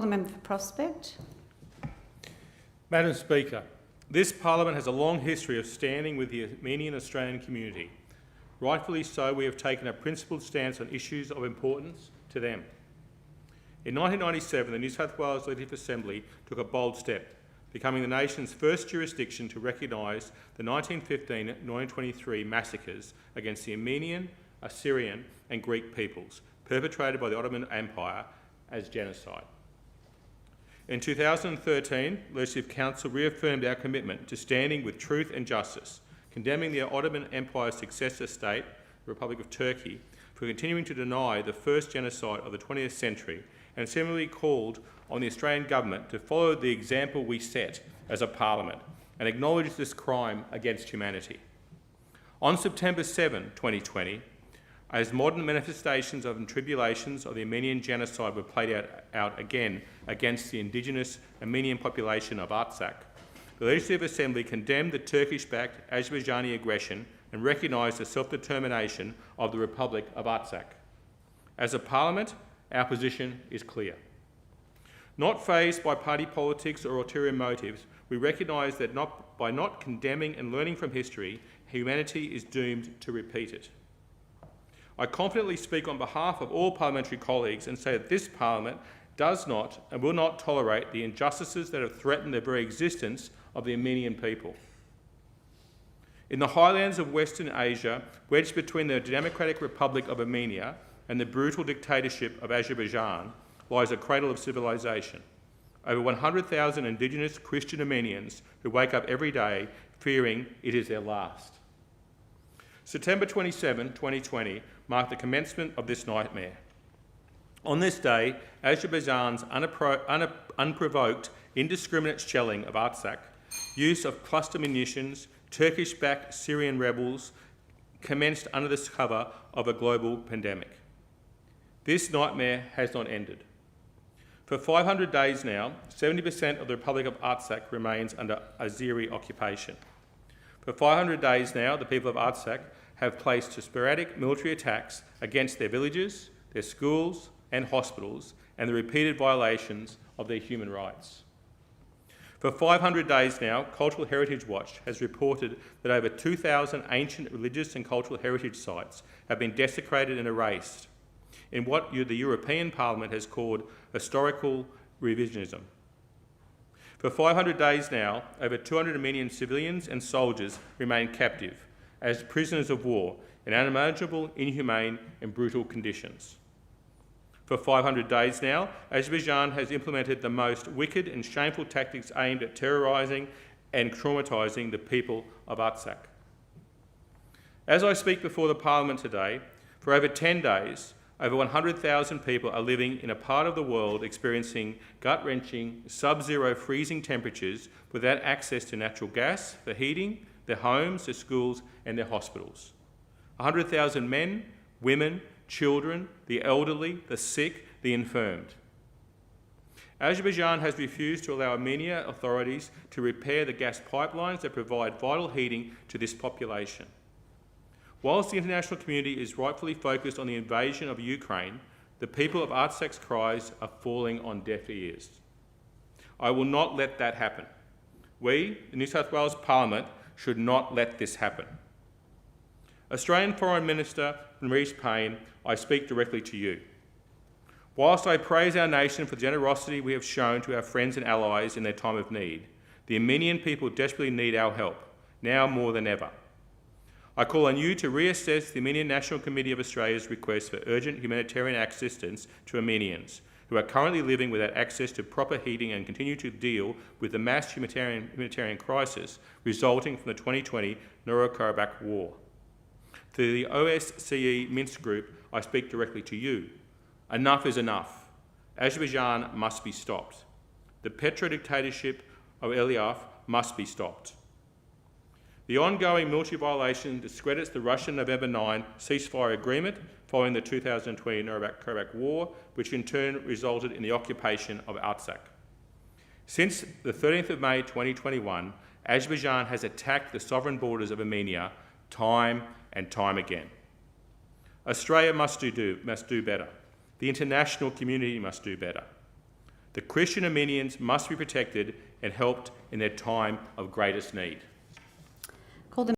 The member for Prospect. Madam Speaker, this Parliament has a long history of standing with the Armenian Australian community. Rightfully so, we have taken a principled stance on issues of importance to them. In 1997, the New South Wales Legislative Assembly took a bold step, becoming the nation's first jurisdiction to recognise the 1915-1923 massacres against the Armenian, Assyrian and Greek peoples perpetrated by the Ottoman Empire as genocide. In 2013, the Legislative Council reaffirmed our commitment to standing with truth and justice, condemning the Ottoman Empire's successor state, the Republic of Turkey, for continuing to deny the first genocide of the 20th century, and similarly called on the Australian Government to follow the example we set as a Parliament and acknowledge this crime against humanity. On September 7, 2020, as modern manifestations of and tribulations of the Armenian genocide were played out again against the indigenous Armenian population of Artsakh, the Legislative Assembly condemned the Turkish-backed Azerbaijani aggression and recognised the self-determination of the Republic of Artsakh. As a Parliament, our position is clear. Not fazed by party politics or ulterior motives, we recognise that by not condemning and learning from history, humanity is doomed to repeat it. I confidently speak on behalf of all parliamentary colleagues and say that this Parliament does not and will not tolerate the injustices that have threatened the very existence of the Armenian people. In the highlands of Western Asia, wedged between the Democratic Republic of Armenia and the brutal dictatorship of Azerbaijan, lies a cradle of civilization. Over 100,000 indigenous Christian Armenians who wake up every day fearing it is their last. September 27, 2020 marked the commencement of this nightmare. On this day, Azerbaijan's unprovoked, indiscriminate shelling of Artsakh, use of cluster munitions, Turkish-backed Syrian rebels commenced under the cover of a global pandemic. This nightmare has not ended. For 500 days now, 70% of the Republic of Artsakh remains under Azeri occupation. For 500 days now, the people of Artsakh have placed sporadic military attacks against their villages, their schools and hospitals, and the repeated violations of their human rights. For 500 days now, Cultural Heritage Watch has reported that over 2,000 ancient religious and cultural heritage sites have been desecrated and erased in what the European Parliament has called historical revisionism. For 500 days now, over 200 Armenian civilians and soldiers remain captive as prisoners of war in unimaginable, inhumane and brutal conditions. For 500 days now, Azerbaijan has implemented the most wicked and shameful tactics aimed at terrorising and traumatising the people of Artsakh. As I speak before the Parliament today, for over 10 days, over 100,000 people are living in a part of the world experiencing gut-wrenching, sub-zero freezing temperatures without access to natural gas for heating, their homes, their schools and their hospitals. 100,000 men, women, children, the elderly, the sick, the infirmed. Azerbaijan has refused to allow Armenian authorities to repair the gas pipelines that provide vital heating to this population. Whilst the international community is rightfully focused on the invasion of Ukraine, the people of Artsakh's cries are falling on deaf ears. I will not let that happen. We, the New South Wales Parliament, should not let this happen. Australian Foreign Minister Marise Payne, I speak directly to you. Whilst I praise our nation for the generosity we have shown to our friends and allies in their time of need, the Armenian people desperately need our help, now more than ever. I call on you to reassess the Armenian National Committee of Australia's request for urgent humanitarian assistance to Armenians who are currently living without access to proper heating and continue to deal with the mass humanitarian crisis resulting from the 2020 Nagorno-Karabakh war. To the OSCE Minsk Group, I speak directly to you. Enough is enough. Azerbaijan must be stopped. The petro-dictatorship of Aliyev must be stopped. The ongoing military violation discredits the Russian November 9 ceasefire agreement following the 2020 Nagorno-Karabakh war, which in turn resulted in the occupation of Artsakh. Since the 13th of May 2021, Azerbaijan has attacked the sovereign borders of Armenia time and time again. Australia must do better. The international community must do better. The Christian Armenians must be protected and helped in their time of greatest need.